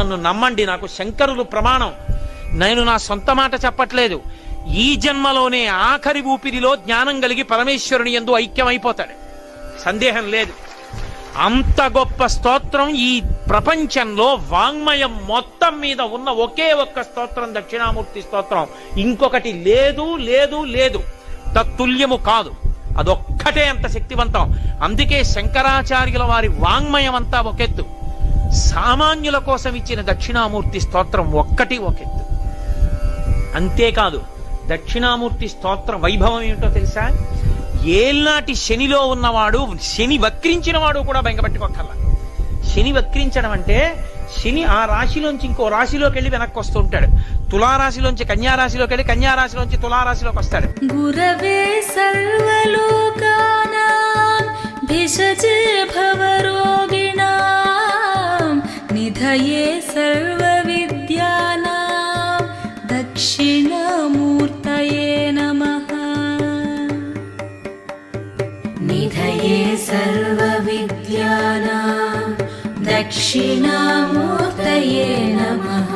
నన్ను నమ్మండి, నాకు శంకరులు ప్రమాణం. నేను నా సొంత మాట చెప్పట్లేదు. ఈ జన్మలోనే ఆఖరి ఊపిరిలో జ్ఞానం కలిగి పరమేశ్వరుని యందు ఐక్యమైపోతాడు, సందేహం లేదు. అంత గొప్ప స్తోత్రం ఈ ప్రపంచంలో వాంగ్మయం మొత్తం మీద ఉన్న ఒకే ఒక్క స్తోత్రం దక్షిణామూర్తి స్తోత్రం. ఇంకొకటి లేదు లేదు లేదు, తత్తుల్యము కాదు. అదొక్కటే అంత శక్తివంతం. అందుకే శంకరాచార్యుల వారి వాంగ్మయం అంతా ఒకెత్తు, సామాన్యుల కోసం ఇచ్చిన దక్షిణామూర్తి స్తోత్రం ఒక్కటి ఒకెత్తు. అంతేకాదు, దక్షిణామూర్తి స్తోత్ర వైభవం ఏమిటో తెలుసా? ఏల్నాటి శనిలో ఉన్నవాడు, శని వక్రించిన వాడు కూడా బెంగపెట్టుకోకల్లా. శని వక్రించడం అంటే శని ఆ రాశిలోంచి ఇంకో రాశిలోకి వెళ్ళి వెనక్కి వస్తూ ఉంటాడు. తులారాశిలోంచి కన్యారాశిలోకి వెళ్ళి కన్యారాశిలోంచి తులారాశిలోకి వస్తాడు. గురవే సర్వలోకానాం భిషజే భవరోగిణాం నిధయే సర్వవిద్యానాం దక్షిణామూర్తయే నమః. నిధయే సర్వవిద్యానాం దక్షిణామూర్తయే నమః.